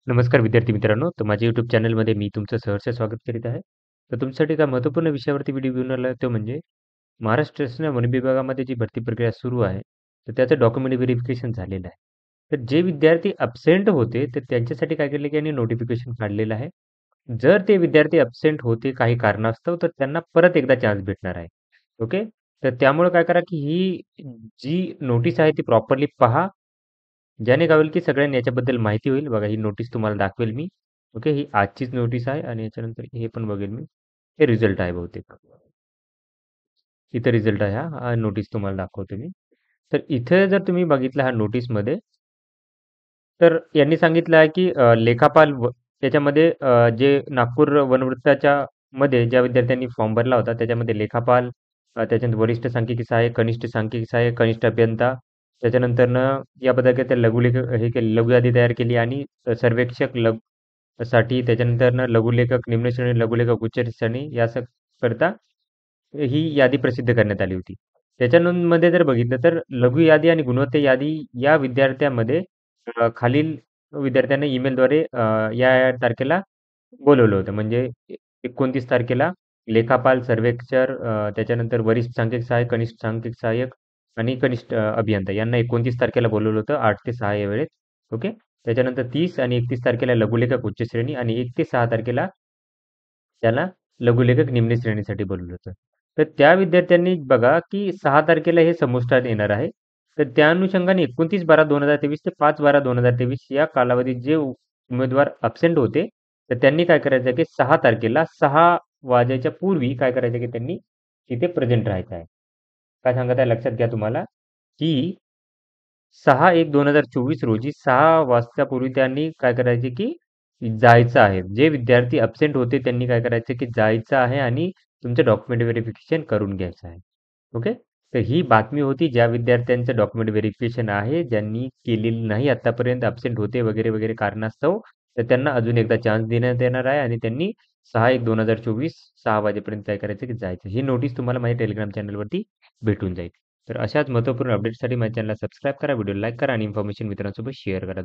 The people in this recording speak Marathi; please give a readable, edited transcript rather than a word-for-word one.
नमस्कार विद्यार्थी मित्रांनो, तर माझ्या YouTube चॅनलमध्ये मी तुमचं सहर्ष स्वागत करीत आहे. तर तुमच्यासाठी एका महत्त्वपूर्ण विषयावरती व्हिडिओ घेऊन आला तो म्हणजे महाराष्ट्र शासन वन विभागामध्ये जी भरती प्रक्रिया सुरू आहे, तर त्याचं डॉक्युमेंट व्हेरिफिकेशन झालेलं आहे. तर जे विद्यार्थी अब्सेंट होते, तर त्यांच्यासाठी काय केलं की यांनी नोटिफिकेशन काढलेलं आहे. जर ते विद्यार्थी अब्सेंट होते काही कारणास्तव, तर त्यांना परत एकदा चान्स भेटणार आहे. ओके. तर त्यामुळे काय करा की ही जी नोटीस आहे ती प्रॉपरली पहा. ज्याने काय होईल की सगळ्यांना याच्याबद्दल माहिती होईल. बघा ही नोटीस तुम्हाला दाखवेल मी. ओके. ही आजचीच नोटीस आहे आणि याच्यानंतर हे पण बघेल मी. हे रिझल्ट आहे बहुतेक. इथं रिझल्ट आहे हा. हा नोटीस तुम्हाला दाखवतो मी. तर इथे जर तुम्ही बघितलं हा नोटीसमध्ये, तर यांनी सांगितलं आहे की लेखापाल त्याच्यामध्ये जे नागपूर वनवृत्ताच्या मध्ये ज्या विद्यार्थ्यांनी फॉर्म भरला होता, त्याच्यामध्ये लेखापाल, त्याच्यानंतर वरिष्ठ सांख्यिकी सहाय्यक, कनिष्ठ सांख्यिकी सहाय्यक, कनिष्ठ अभियंता, त्याच्यानंतरनं या पदासाठी लघुलेख हे केले, लघु यादी तयार केली आणि सर्वेक्षक साठी त्याच्यानंतरनं लघुलेखक, निम्न श्रेणी लघुलेखक, उच्च श्रेणी करता ही यादी प्रसिद्ध करण्यात आली होती. त्याच्यामध्ये जर बघितलं तर लघु यादी आणि गुणवत्ता यादी या विद्यार्थ्यांमध्ये खालील विद्यार्थ्यांना ईमेलद्वारे या तारखेला बोलवलं होतं. म्हणजे 29 तारखेला लेखापाल, सर्वेक्षक, त्याच्यानंतर वरिष्ठ सांख्यिक सहाय्यक, कनिष्ठ सांख्यिक सहाय्यक आणि कनिष्ठ अभियंता यांना 29 तारखेला बोलवलं होतं 8 ते 6 या वेळेत. ओके. त्याच्यानंतर 30 आणि 31 तारखेला लघुलेखक उच्च श्रेणी आणि 1 ते 6 तारखेला त्याला लघुलेखक निम्न श्रेणीसाठी बोलवलं होतं. तर त्या विद्यार्थ्यांनी बघा, की 6 तारखेला हे समोष्टात येणार आहे. तर त्या अनुषंगाने 29/12/2023 ते 5/12/2023 या कालावधीत जे उमेदवार अब्सेंट होते, तर त्यांनी काय करायचं आहे, की 6 तारखेला 6 वाजायच्या पूर्वी काय करायचं आहे, की त्यांनी तिथे प्रेझेंट राहायचं आहे. काय सांगत आहे लक्षात घ्या तुम्हाला, की 6/1/2024 रोजी 6 वाजतापूर्वी त्यांनी काय करायचे, की जायचं आहे. जे विद्यार्थी अब्सेंट होते त्यांनी काय करायचं, की जायचं आहे आणि तुमचं डॉक्युमेंट व्हेरिफिकेशन करून घ्यायचं आहे. ओके. तर ही बातमी होती ज्या विद्यार्थ्यांचं डॉक्युमेंट व्हेरिफिकेशन आहे, ज्यांनी केलेलं नाही आत्तापर्यंत अब्सेंट होते वगैरे, वगैरे कारणास्तव, तर त्यांना अजून एकदा चान्स देण्यात येणार आहे आणि त्यांनी 6/1/2024 6 वाजेपर्यंत काय करायचं, की जायचं. ही नोटीस तुम्हाला माझ्या टेलिग्राम चॅनलवरती भेटून जाईल. तर अशाच महत्त्वपूर्ण अपडेट्ससाठी माझ्या चॅनलला सबस्क्राईब करा, व्हिडिओ लाईक करा आणि इन्फॉर्मेशन मित्रांसोबत शेअर करा.